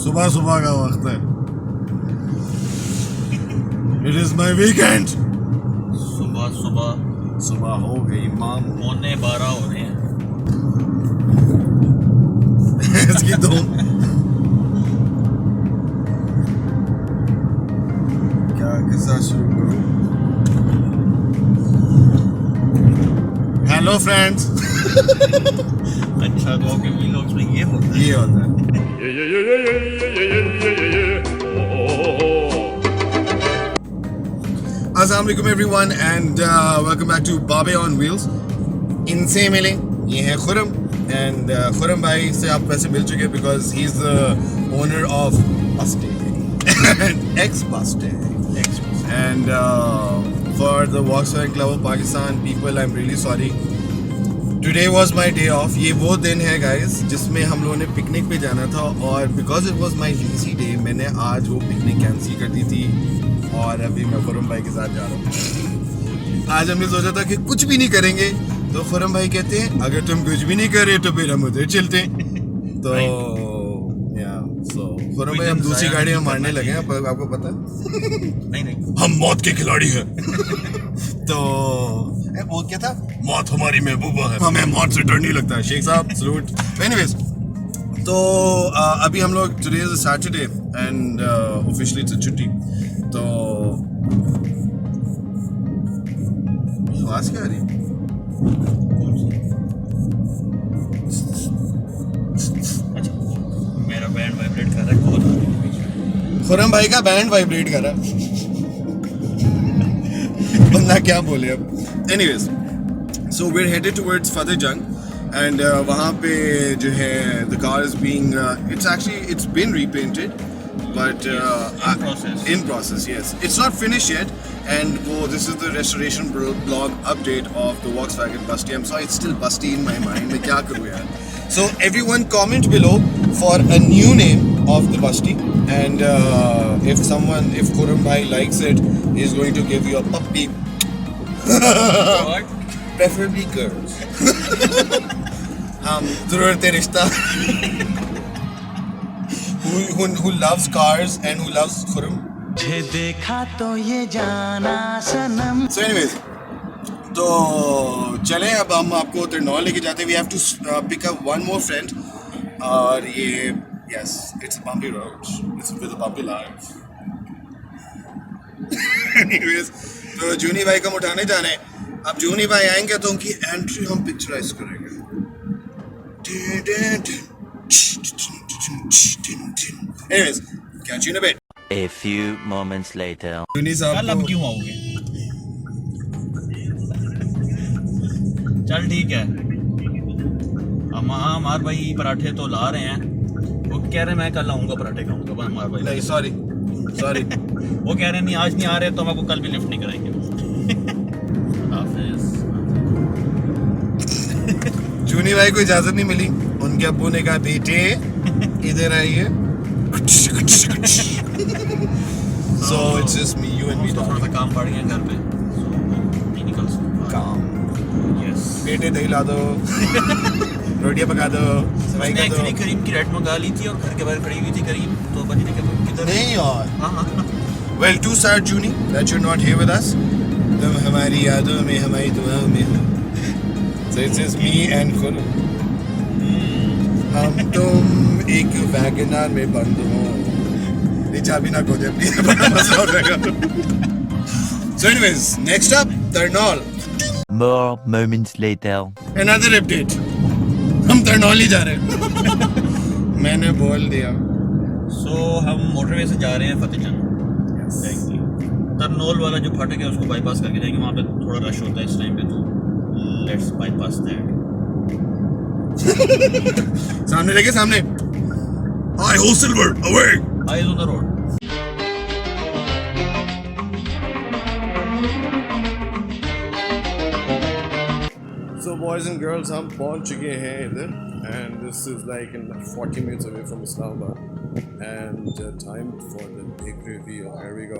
सुबह सुबह का वक्त है. It is my weekend. सुबह हो गई माम. 11:12 हो रहे हैं. इसकी तो क्या किस्सा शुरू करूं. Hello friends. अच्छा तो आपके व्लॉग्स में ये होता है. ये होता है. अस्सलाम वालेकुम everyone and welcome back to babe on wheels. इनसे मिले, ये है खुर्रम एंड खुर्रम भाई से आप वैसे मिल चुके because he is the owner of Bustey X Bustey and for the Volkswagen Club of Pakistan people I'm really sorry. Today was my day off. ये वो दिन है guys जिसमें हम लोगों ने पिकनिक पे जाना था और because it was my lazy day मैंने आज वो पिकनिक कैंसिल कर दी थी और अभी मैं खुर्रम भाई के साथ जा रहा हूँ. आज हमने सोचा था कि कुछ भी नहीं करेंगे तो खुर्रम भाई कहते हैं अगर तुम कुछ भी नहीं कर रहे तो फिर हम उधर चलते हैं. तो खुर्रम भाई हम दूसरी गाड़ी में मारने लगे हैं पर आपको पता है नहीं हम मौत के खिलाड़ी हैं. तो वो क्या था, मौत हमारी महबूबा है, हमें मौत से डर नहीं लगता है. शेख साहब सलूट. एनीवेज तो अभी हम लोग today is Saturday and officially it's a छुट्टी. तो आवाज क्या आ रही है? अच्छा मेरा बैंड वाइब्रेट कर रहा है. कॉल खुर्रम भाई का बैंड वाइब्रेट कर रहा है. बंदा क्या बोले अब. Anyways so we are headed towards Fateh Jang and वहाँ पे जो है the car is being it's been repainted but in process yes, it's not finished yet and this is the restoration blog update of the Volkswagen Busty. I'm sorry it's still busty in my mind. मैं क्या करूँ यार. So everyone comment below for a new name of the Busty and if Khurrum bhai likes it he's going to give you a puppy. what? Preferably girls. हम ज़रूरत रिश्ता who loves cars and who loves Khurrum. देखा तो ये जाना सनम. So anyways, तो चलें अब हम आपको तरनौल लेके जाते हैं. We have to pick up one more friend. और ये yes, it's a bumpy road. It's with a bumpy life. Anyways, तो जूनी भाई को उठाने जाने. अब जूनी भाई आएंगे तो उनकी एंट्री हम पिक्चराइज करेंगे. Anyways, catch you in a bit. A few moments later. जूनी साहब कल अब क्यों आओगे? चल ठीक है. हम हमारे भाई पराठे तो ला रहे हैं. वो कह रहे हैं मैं कल आऊँगा पराठे खाऊंगा. पर हमारे भाई नहीं सॉरी वो कह रहे हैं नहीं आज नहीं आ रहे तो हम आपको कल भी लिफ्ट नहीं कराएंगे. जूनी भाई को इजाजत नहीं मिली. उनके अब्बू ने कहा बेटे इधर आइए. So it's just me, you and me. थोड़ा सा काम पड़ गया घर पे. नहीं निकल सकता. काम. Yes. बेटे दही ला दो. रोटियां पका दो. सफाई कर दो. एक्चुअली करीम की रेट मंगा ली थी और घर के बाहर खड़ी हुई थी करीम. तो बनी ने कहा किधर नहीं यार. हाँ Well, too sad, Juni, that you're not here with us. तुम हमारी यादों में, हमारी दुआओं में हो. So it's just me and Khurrum. हम तुम एक वैगनर में बंद हो. चाबी ना खोजे प्लीज. बड़ा मजा हो जाएगा. So anyways, next up, Tarnol. More moments later. Another update. हम तरनौल ही जा रहे हैं. मैंने बोल दिया. सो हम मोटरवे से जा रहे हैं फतेह जंग. तरनोल वाला जो फाटक है उसको बाईपास करके जाएंगे. वहाँ पे थोड़ा रश होता है इस टाइम पे तो लेट्स बाईपास दैट. सामने देखे सामने. I hold silver away. Eyes on the road. So boys and girls, हम पहुंच चुके हैं इधर and this is like in 40 minutes away from Islamabad and time for the big reveal. Here we go.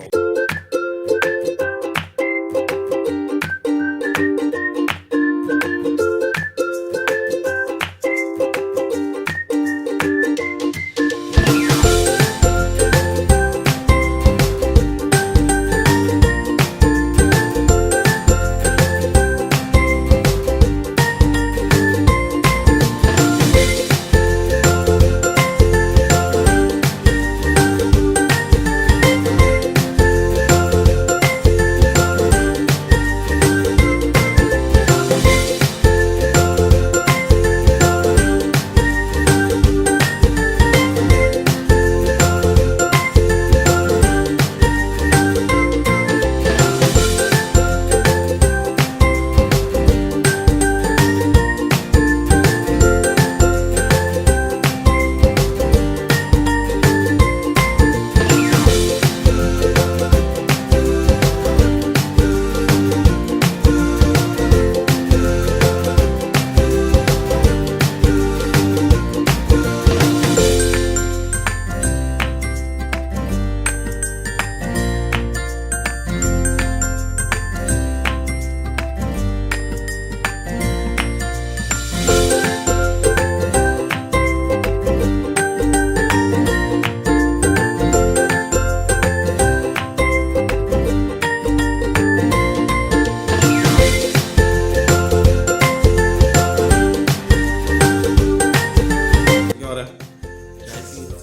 चाय P low.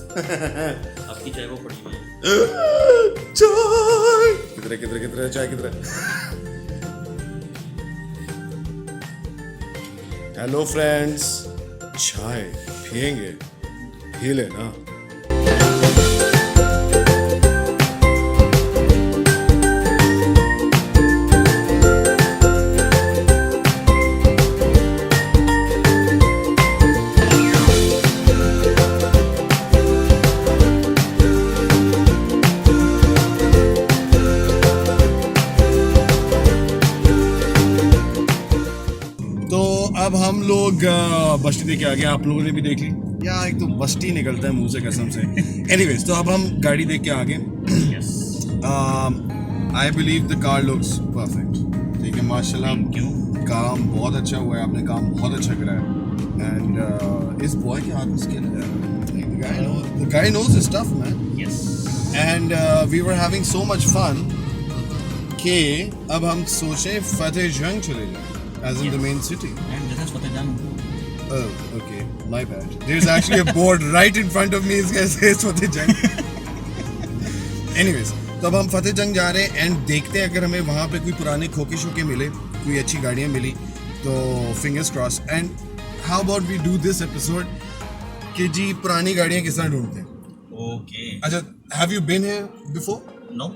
आपकी चाय वो पड़ी हुई है। चाय किधर चाय किधर? हेलो फ्रेंड्स, चाय पियेंगे? पी लेना। अब हम लोग बस्ती देख के आ गए, आप लोगों ने भी देख ली या एक तो बस्ती निकलता है मुंह से कसम से। एनीवेज, तो अब हम गाड़ी देख के आ गए। I believe the car looks perfect. ठीक है, माशाल्लाह काम बहुत अच्छा हुआ है, आपने काम बहुत अच्छा करा है। एंड इस बॉय के हाथ में स्किल है, the guy knows his stuff, man. Yes. And we were having so much fun कि अब हम सोचे फतेह जंग चले जाएं, as in the main city. And this is Fateh Jang. Oh, okay, my bad. There's actually a board right in front of me. It says Fateh Jang. Anyways, तो अब हम फतेह जंग जा रहे हैं एंड देखते हैं अगर हमें वहाँ पे कोई पुराने खोके शोके मिले, कोई अच्छी गाड़ियाँ मिली तो fingers cross. And how about we do this episode कि जी पुरानी गाड़ियाँ किस तरह ढूंढते हैं। Okay. अच्छा, have you been here before? No.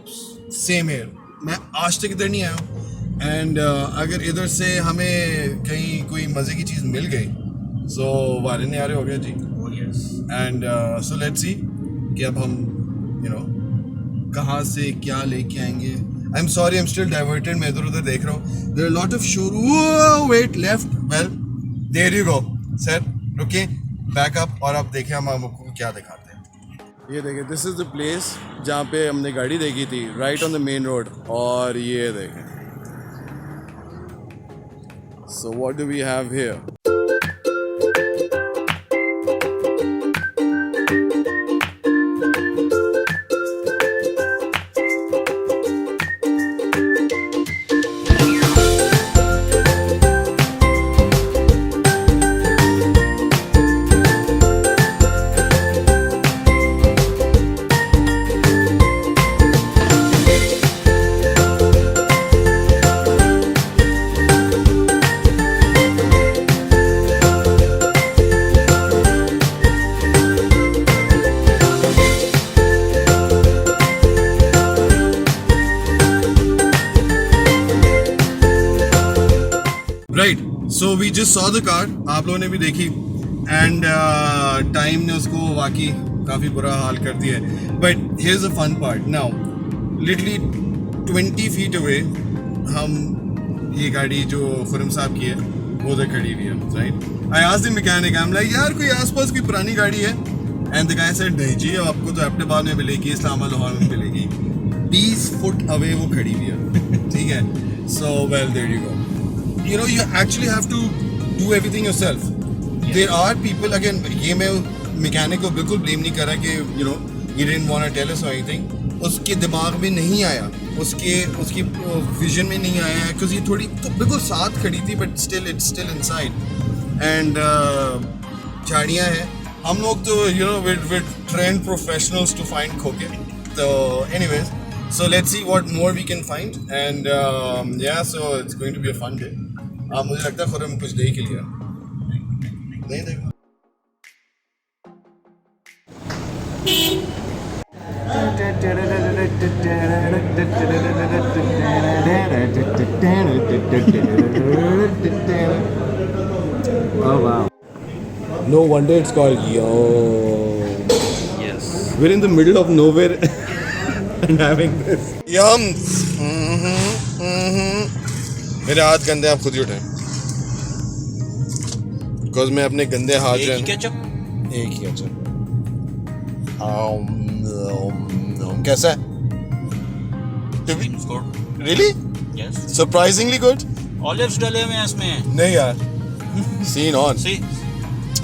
Same here, मैं आज तक इधर नहीं आया हूँ। एंड अगर इधर से हमें कहीं कोई मज़े की चीज़ मिल गई सो वारे नहीं आ रहे हो गया जी। Oh yes. And so let's see कि अब हम कहाँ से क्या लेके आएंगे। I am sorry, I am still diverted, मैं इधर उधर देख रहा हूँ। There are lot of showroom. Wait, left, well there you go sir, रुके, बैक अप, और अब देखें हम आपको क्या दिखाते हैं। ये देखें, दिस इज़ द प्लेस जहाँ पे हमने गाड़ी देखी थी, right on the main road. और ये देखें, so what do we have here? Right, so we just saw the car, आप लोगों ने भी देखी। एंड टाइम ने उसको वाकई काफ़ी बुरा हाल कर दिया है। But here is a fun part now, literally 20 feet away हम ये गाड़ी जो खुर्रम साहब की है वो उधर खड़ी हुई है। Right, I asked the mechanic, I am like यार कोई आसपास कोई पुरानी गाड़ी है? एंड द गाय सेड नहीं जी, आपको तो एबटाबाद में मिलेगी, इस्लामाबाद लाहौर में मिलेगी। 20 फुट अवे वो खड़ी हुई है। ठीक है, so well there you go. You know, you actually have to do everything yourself. Yes. There are people, again, ये मैं मैकेनिक को बिल्कुल ब्लेम नहीं कर रहा कि you know he didn't want to tell us or anything. उसके दिमाग में नहीं आया, उसकी विजन में नहीं आया है, क्योंकि ये थोड़ी तो बिल्कुल साथ खड़ी थी, but it's still inside. And झाड़ियाँ हैं, हम लोग तो you know we're trained professionals to find खोके. So anyways, so let's see what more we can find. And yeah, so it's going to be a fun day. मुझे लगता है खुर्रम कुछ दे के लिए नहीं देखा। Oh wow. No wonder it's called Yo. Yes. We're in the middle of nowhere and having this. Yum. मेरे हाथ गंदे, आप खुद ही उठाएं। बिकॉज मैं अपने गंदे हाथ जो है केचप, एक ही केचप। कैसा है? Really? Yes. Surprisingly good? Olives डले हुए हैं इसमें। नहीं यार। Seen on. See?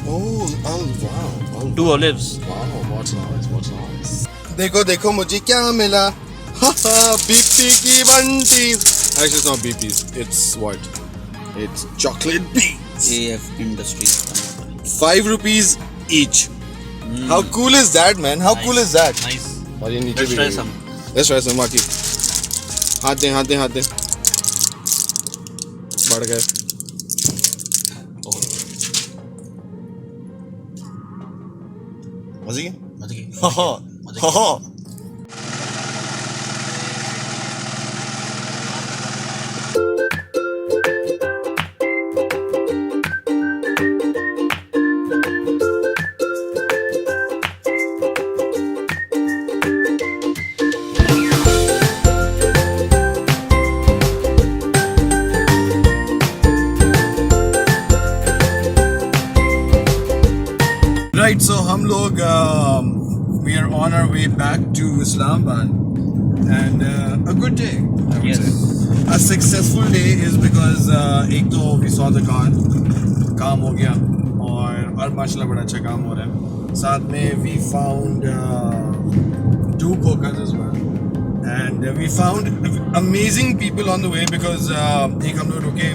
Oh wow. Two olives. Wow, what's nice. देखो देखो मुझे क्या मिला। बीपी की Bunty. Actually, it's not BP's. It's what? It's chocolate beans. AF Industries. 5 rupees each. How cool is that, man? How cool is that? Nice. और ये नीचे Let's भी try गई। some. Let's try some बाकी। हाथ दे। बढ़ गए। मज़े की? मजे की। हा। Right, so हम लोग we are on our way back to Islamabad, and a good day, I would Yes. say. A successful day is because एक तो we saw the car, काम हो गया, और माशाल्लाह बड़ा अच्छा काम हो रहा है. साथ में we found 2 cockers as well, and we found amazing people on the way because एक हम लोग रुके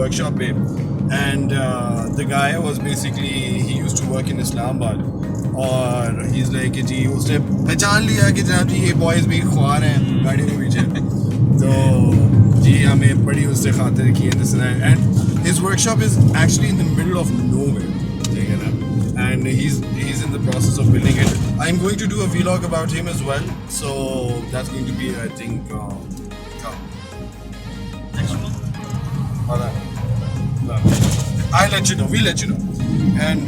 workshop पे. And the guy was basically, he used to work in Islamabad, और he's like कि जी उसने पहचान लिया कि जनाब जी ये boys भी ख्वार हैं गाड़ी के पीछे, तो जी हमें बड़ी उससे खातिर की है. And his workshop is actually in the middle of nowhere, ठीक है ना, and he's in the process of building it. I'm going to do a vlog about him as well, so that's going to be, I think, Next one. I'll let you know. We'll let you know. And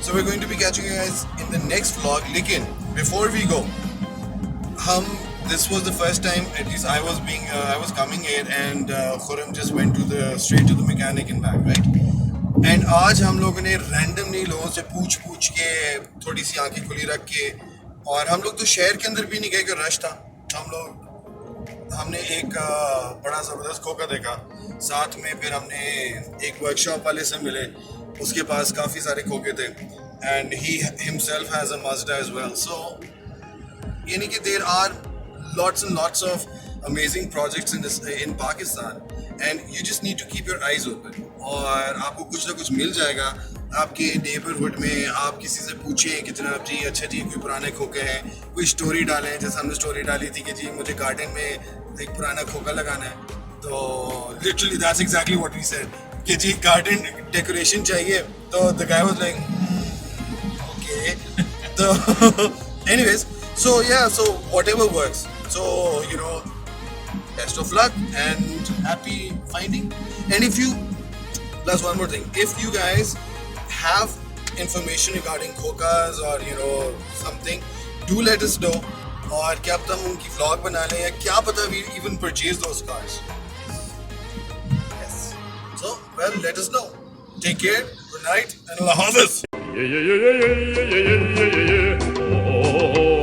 so we're going to be catching you guys in the next vlog. Lekin, before we go, this was the first time, at least I was coming here, and Khurrum just went straight to the mechanic and back, right? And आज हम लोगों ने randomly लोगों से पूछ के थोड़ी सी आंखें खुली रख के, और हम लोग तो शहर के अंदर भी नहीं गए कि रश था. हमने एक बड़ा ज़बरदस्त खोका देखा, साथ में फिर हमने एक वर्कशॉप वाले से मिले, उसके पास काफ़ी सारे खोके थे, and he himself has a Mazda as well. So यानी कि there are lots and lots of amazing projects in Pakistan, and you just need to keep your eyes open, और आपको कुछ ना कुछ मिल जाएगा आपके नेबरहुड में. आप किसी से पूछें कि जनाब जी अच्छा जी कोई पुराने खोके हैं, कोई स्टोरी डालें, जैसे हमने स्टोरी डाली थी कि जी मुझे गार्डन में एक पुराना खोका लगाना है, तो literally that's exactly what we said कि जी गार्डन डेकोरेशन चाहिए, तो the guy was like okay. तो anyways, so yeah, so whatever works, so you know, best of luck and happy finding. And if you, plus one more thing, if you guys have information regarding खोकास or you know something, do let us know, और क्या पता हम उनकी vlog बना लें, या क्या पता we even purchase those cars. Yes, so well, let us know. Take care, good night, and Allah Hafiz. Yeah, yeah, yeah, yeah, yeah, yeah, yeah, yeah, yeah. Oh, oh, oh.